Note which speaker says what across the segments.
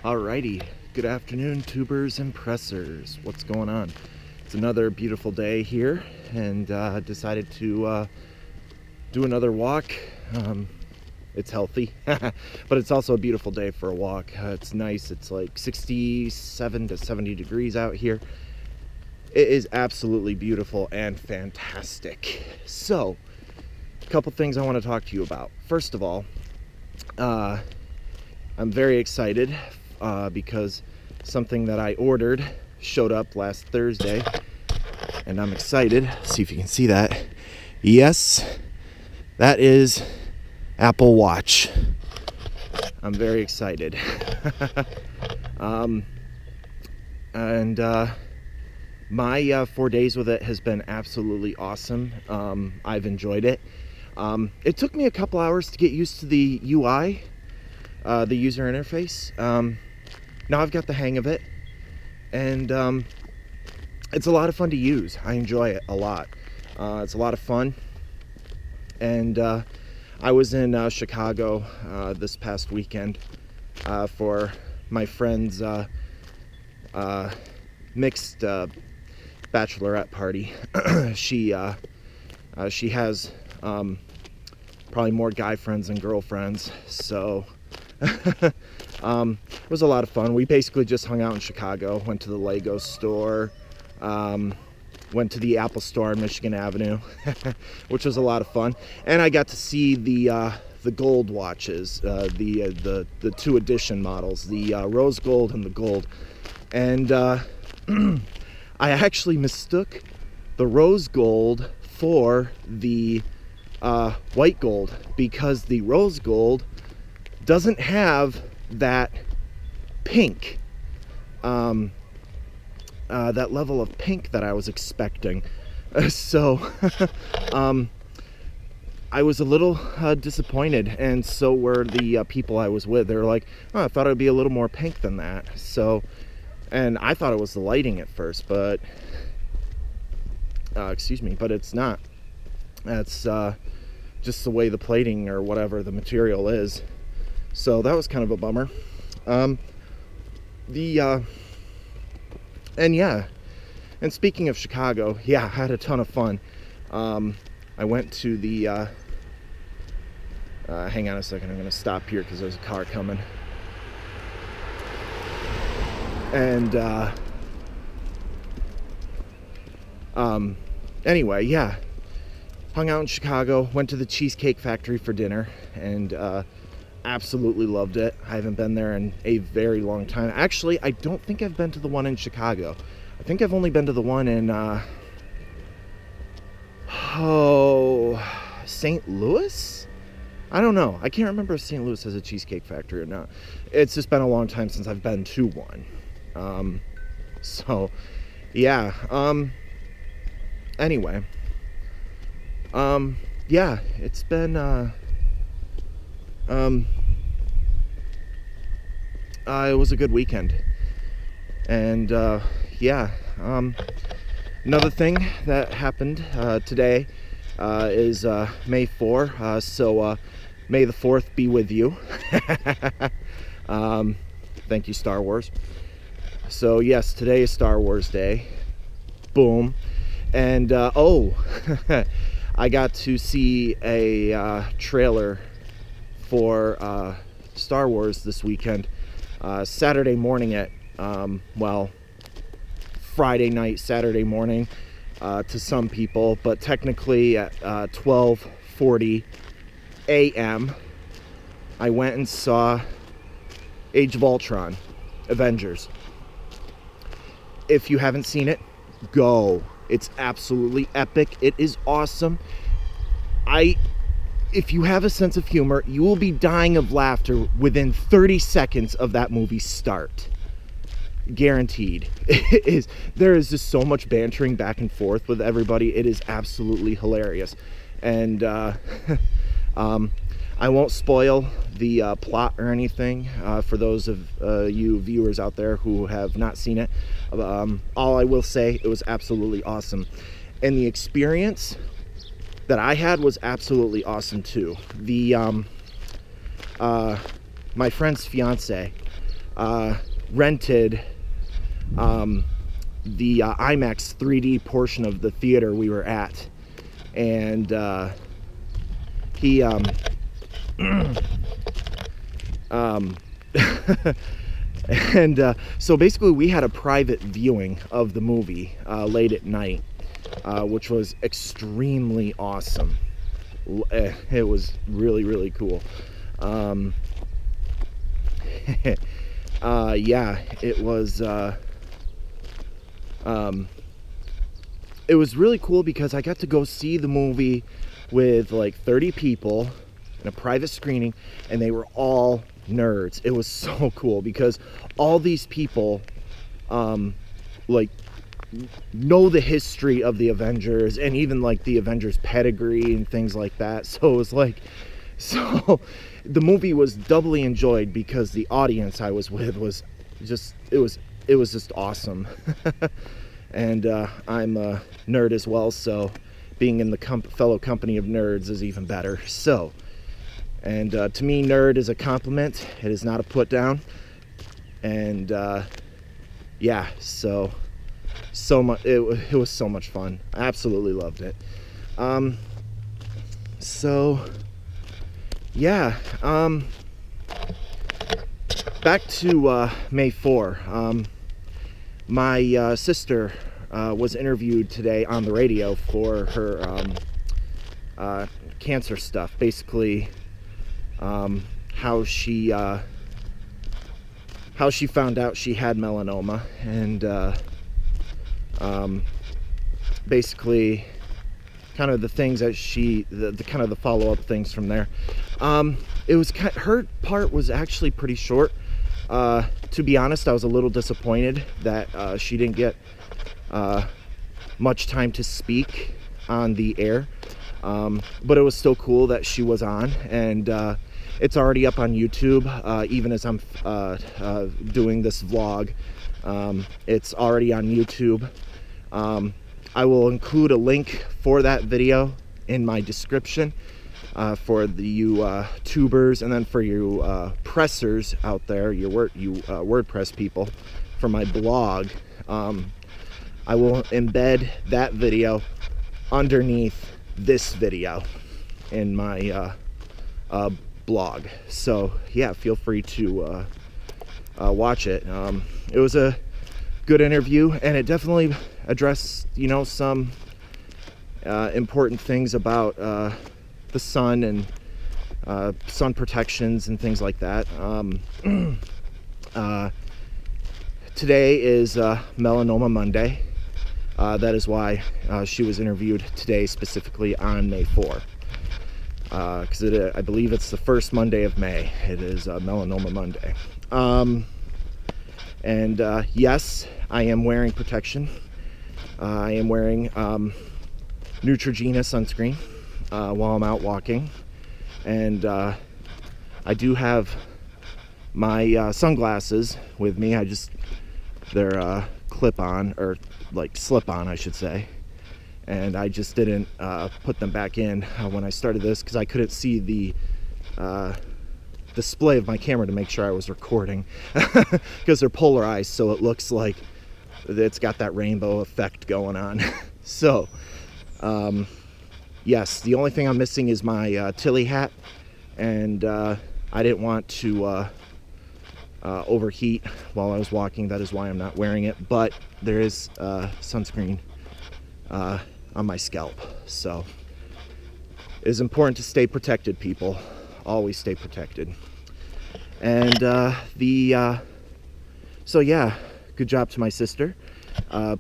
Speaker 1: Alrighty, good afternoon, tubers and pressers. What's going on? It's another beautiful day here, and decided to do another walk. It's healthy, but it's also a beautiful day for a walk. It's nice. It's like 67 to 70 degrees out here. It is absolutely beautiful and fantastic. So, a couple things I want to talk to you about. First of all, I'm very excited because something that I ordered showed up last Thursday, and I'm excited. See if you can see that. Yes, that is Apple Watch. I'm very excited. My 4 days with it has been absolutely awesome. I've enjoyed it. It took me a couple hours to get used to the UI, the user interface. Now I've got the hang of it, and it's a lot of fun to use. I enjoy it a lot. It's a lot of fun, and I was in Chicago this past weekend for my friend's mixed bachelorette party. She has probably more guy friends than girlfriends, so it was a lot of fun. We basically just hung out in Chicago, went to the Lego store, went to the Apple store on Michigan Avenue, which was a lot of fun. And I got to see the gold watches, the two edition models, the rose gold and the gold. And I actually mistook the rose gold for the white gold, because the rose gold doesn't have that pink, that level of pink that I was expecting. So I was a little disappointed, and so were the people I was with. They were like, oh, I thought it would be a little more pink than that. So, and I thought it was the lighting at first, but but it's not. That's just the way the plating or whatever the material is. So that was kind of a bummer. And speaking of Chicago, yeah, I had a ton of fun. I went to the hang on a second, I'm gonna stop here because there's a car coming. And anyway, yeah, hung out in Chicago, went to the Cheesecake Factory for dinner, and absolutely loved it. I haven't been there in a very long time. Actually, I don't think I've been to the one in Chicago. I think I've only been to the one in St. Louis? I don't know. I can't remember if St. Louis has a Cheesecake Factory or not. It's just been a long time since I've been to one. So yeah. Anyway. Yeah, it's been it was a good weekend. And yeah, another thing that happened today is May 4, so May the 4th be with you. Thank you, Star Wars. So yes, today is Star Wars Day. Boom. And I got to see a trailer for Star Wars this weekend. Saturday morning at Friday night, Saturday morning to some people, but technically at 12:40 a.m. I went and saw Age of Ultron, Avengers. If you haven't seen it, go. It's absolutely epic. It is awesome. If you have a sense of humor, you will be dying of laughter within 30 seconds of that movie's start. Guaranteed. There is just so much bantering back and forth with everybody. It is absolutely hilarious. And I won't spoil the plot or anything for those of you viewers out there who have not seen it. All I will say, it was absolutely awesome. And the experience that I had was absolutely awesome too. My friend's fiance rented the IMAX 3D portion of the theater we were at, and he and so basically we had a private viewing of the movie late at night, which was extremely awesome. It was really, really cool. Yeah, it was really cool because I got to go see the movie with like 30 people in a private screening, and they were all nerds. It was so cool because all these people like know the history of the Avengers, and even like the Avengers pedigree and things like that. So it was like, so the movie was doubly enjoyed because the audience I was with was just, it was just awesome. And I'm a nerd as well, so being in the fellow company of nerds is even better. So, and to me, nerd is a compliment. It is not a put down. And yeah, so much, it was so much fun. I absolutely loved it. So yeah, back to May 4. My sister was interviewed today on the radio for her cancer stuff. Basically, how she found out she had melanoma, and basically kind of the things that the kind of the follow-up things from there. It was her part was actually pretty short. To be honest, I was a little disappointed that she didn't get much time to speak on the air, but it was still cool that she was on, and it's already up on YouTube. Even as I'm doing this vlog, it's already on YouTube. I will include a link for that video in my description for you tubers, and then for you pressers out there, you WordPress people, for my blog. I will embed that video underneath this video in my blog. So yeah, feel free to watch it. It was a good interview, and it definitely addressed, you know, some important things about the sun and sun protections and things like that. Today is Melanoma Monday. That is why she was interviewed today, specifically on May 4. Because I believe it's the first Monday of May. It is Melanoma Monday. And yes, I am wearing protection. I am wearing Neutrogena sunscreen while I'm out walking, and I do have my sunglasses with me. They're clip-on, or like slip-on, I should say, and I just didn't put them back in when I started this because I couldn't see the display of my camera to make sure I was recording, because they're polarized, so it looks like it's got that rainbow effect going on. So yes, the only thing I'm missing is my Tilly hat, and I didn't want to overheat while I was walking. That is why I'm not wearing it, but there is sunscreen on my scalp. So it is important to stay protected, people. Always stay protected. And so yeah, good job to my sister.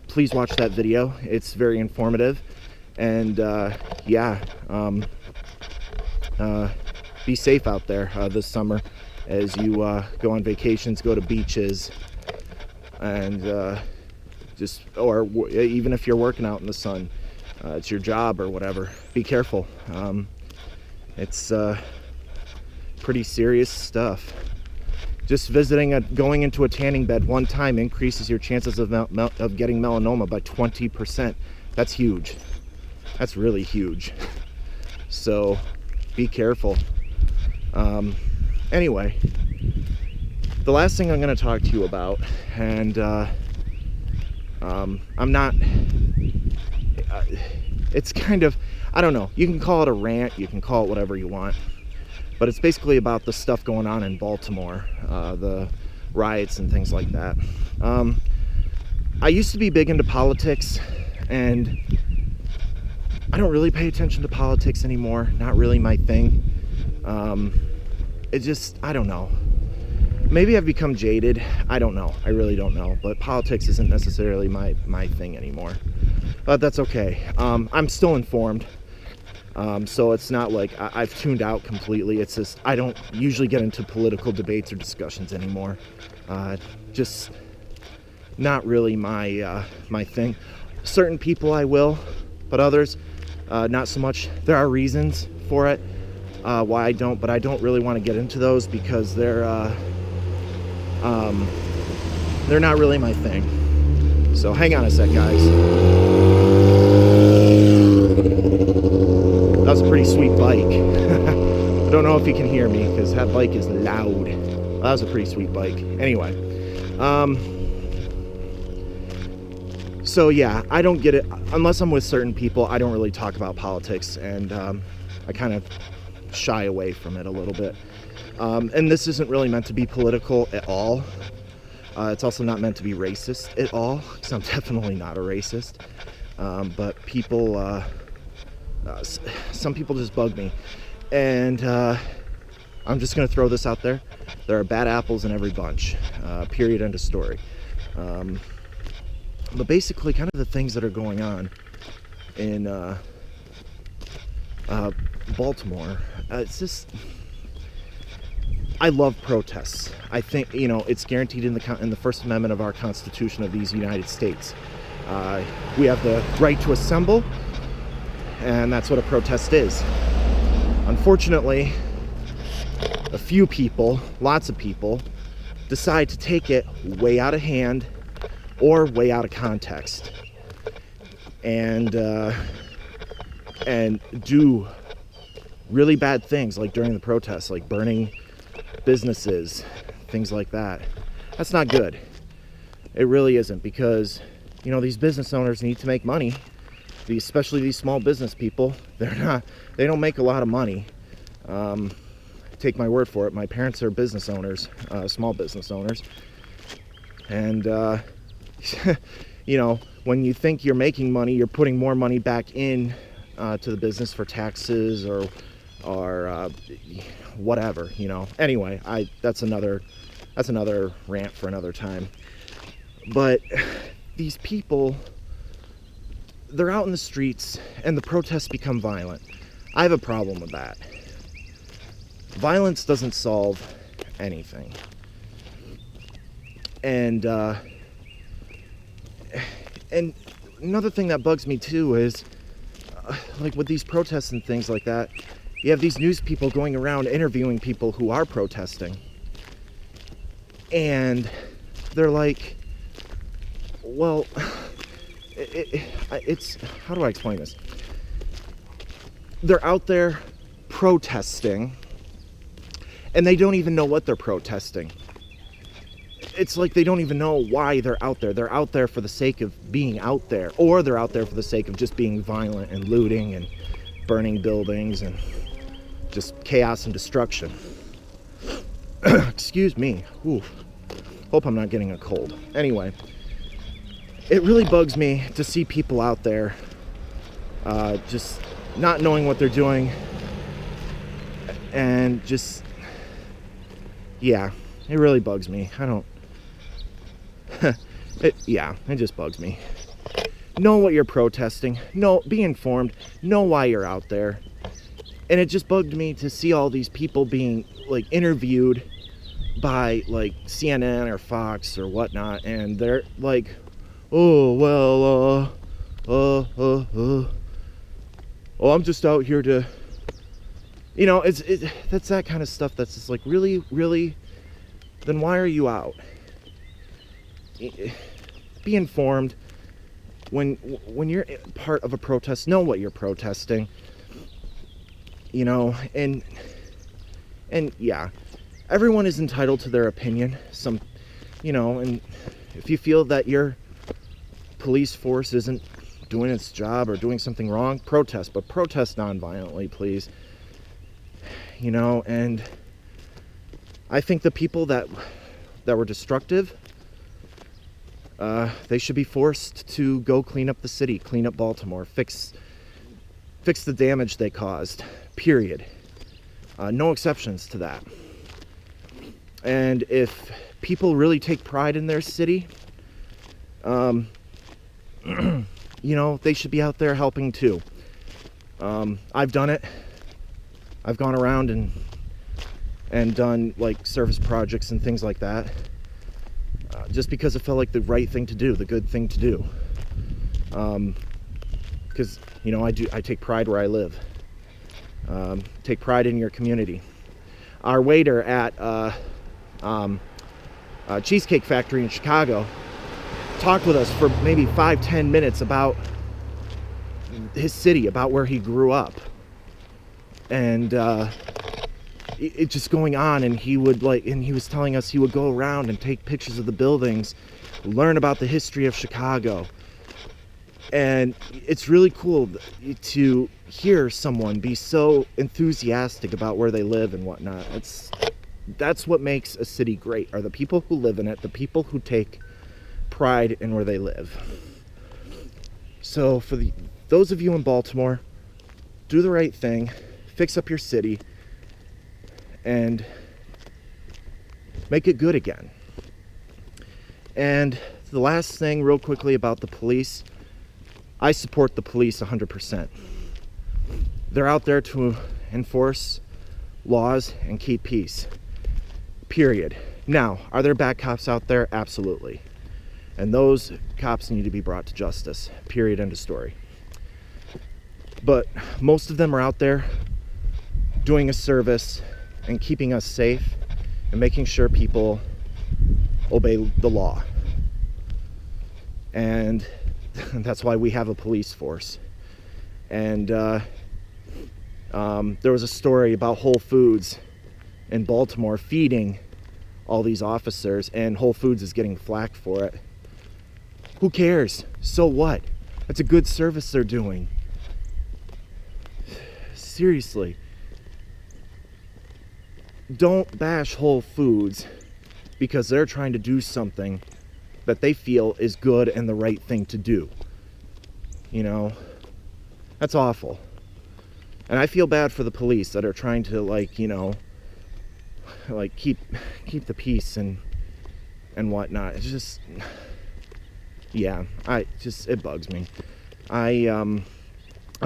Speaker 1: Please watch that video. It's very informative. And yeah, be safe out there this summer as you go on vacations, go to beaches, and or even if you're working out in the sun, it's your job or whatever, be careful. It's pretty serious stuff. Just going into a tanning bed one time increases your chances of getting melanoma by 20%. That's huge. That's really huge. So be careful. Anyway, the last thing I'm going to talk to you about, and I'm not, it's kind of, I don't know, you can call it a rant, you can call it whatever you want, but it's basically about the stuff going on in Baltimore, the riots and things like that. I used to be big into politics, and I don't really pay attention to politics anymore. Not really my thing. It just, I don't know. Maybe I've become jaded. I don't know. I really don't know. But politics isn't necessarily my thing anymore. But that's okay. I'm still informed. So it's not like I've tuned out completely. It's just I don't usually get into political debates or discussions anymore. Just not really my my thing. Certain people I will, but others not so much. There are reasons for it why I don't, but I don't really want to get into those because they're not really my thing. So hang on a sec, guys. That was a pretty sweet bike. I don't know if you can hear me because that bike is loud. That was a pretty sweet bike. Anyway, so yeah, I don't get it unless I'm with certain people. I don't really talk about politics, and I kind of shy away from it a little bit. And this isn't really meant to be political at all. It's also not meant to be racist at all, because I'm definitely not a racist. But people, some people just bug me. And I'm just going to throw this out there. There are bad apples in every bunch. Period, end of story. But basically, kind of the things that are going on in Baltimore, it's just... I love protests. I think, you know, it's guaranteed in the First Amendment of our Constitution of these United States. We have the right to assemble, and that's what a protest is. Unfortunately, a few people, lots of people, decide to take it way out of hand or way out of context, and do really bad things, like during the protests, like burning businesses, things like that. That's not good. It really isn't, because, you know, these business owners need to make money. Especially these small business people, they don't make a lot of money. Take my word for it. My parents are business owners, small business owners, and you know, when you think you're making money, you're putting more money back in to the business for taxes or whatever, you know. Anyway, that's another rant for another time. But these people, they're out in the streets and the protests become violent. I have a problem with that. Violence doesn't solve anything. And another thing that bugs me too is like with these protests and things like that, you have these news people going around interviewing people who are protesting, and they're like, well, it's, how do I explain this? They're out there protesting, and they don't even know what they're protesting. It's like they don't even know why they're out there. They're out there for the sake of being out there, or they're out there for the sake of just being violent and looting and burning buildings and just chaos and destruction. Excuse me. Ooh. Hope I'm not getting a cold. Anyway, it really bugs me to see people out there just not knowing what they're doing, and just, yeah, it really bugs me. I don't, it just bugs me. Know what you're protesting. Know, be informed. Know why you're out there. And it just bugged me to see all these people being like interviewed by like CNN or Fox or whatnot, and they're like, oh well, oh, I'm just out here to, you know, that's that kind of stuff that's just like, really, then why are you out? Be informed. When you're part of a protest, know what you're protesting, you know. And yeah, everyone is entitled to their opinion. Some, you know, and if you feel that your police force isn't doing its job or doing something wrong, protest, but protest non-violently, please. You know, and I think the people that were destructive, they should be forced to go clean up the city, clean up Baltimore, fix the damage they caused, period. No exceptions to that. And if people really take pride in their city, you know, they should be out there helping too. I've done it. I've gone around and done like service projects and things like that, just because it felt like the right thing to do, the good thing to do. Because you know, I take pride where I live. Take pride in your community. Our waiter at Cheesecake Factory in Chicago talked with us for maybe 5-10 minutes about his city, about where he grew up, and it just going on. And he was telling us he would go around and take pictures of the buildings, learn about the history of Chicago. And it's really cool to hear someone be so enthusiastic about where they live and whatnot. That's what makes a city great, are the people who live in it, the people who take pride in where they live. So for those of you in Baltimore, do the right thing, fix up your city, and make it good again. And the last thing, real quickly, about the police. I support the police 100%. They're out there to enforce laws and keep peace, period. Now, are there bad cops out there? Absolutely. And those cops need to be brought to justice, period, end of story. But most of them are out there doing a service and keeping us safe and making sure people obey the law. And that's why we have a police force. And there was a story about Whole Foods in Baltimore feeding all these officers, and Whole Foods is getting flack for it. Who cares? So what? That's a good service they're doing. Seriously. Don't bash Whole Foods because they're trying to do something that they feel is good and the right thing to do. You know, that's awful. And I feel bad for the police that are trying to, like, you know, like keep the peace and whatnot. It's just, yeah, it bugs me. I'm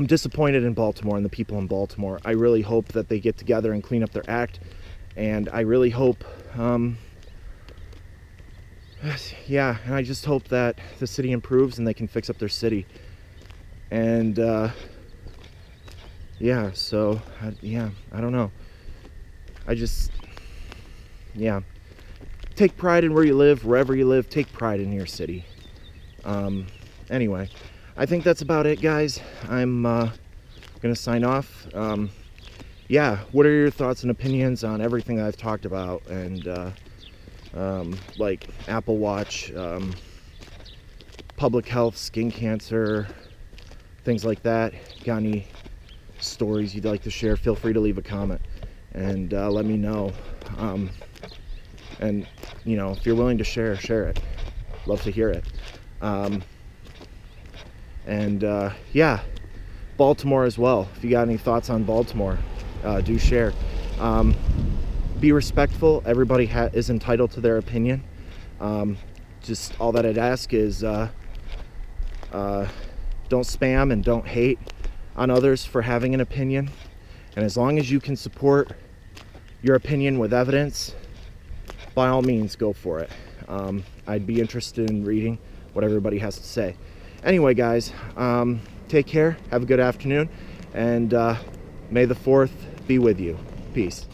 Speaker 1: disappointed in Baltimore and the people in Baltimore. I really hope that they get together and clean up their act, and I really hope, yeah, and I just hope that the city improves and they can fix up their city. And yeah, so yeah, I don't know. Yeah, take pride in where you live, wherever you live. Take pride in your city. Anyway, I think that's about it, guys. I'm gonna sign off. Yeah, what are your thoughts and opinions on everything that I've talked about? And like Apple Watch, public health, skin cancer, things like that. Got any stories you'd like to share? Feel free to leave a comment and let me know. And you know, if you're willing to share it. Love to hear it. Yeah, Baltimore as well. If you got any thoughts on Baltimore, do share. Be respectful. Everybody is entitled to their opinion. Just all that I'd ask is don't spam and don't hate on others for having an opinion. And as long as you can support your opinion with evidence, by all means, go for it. I'd be interested in reading what everybody has to say. Anyway, guys, take care. Have a good afternoon. And may the 4th be with you. Peace.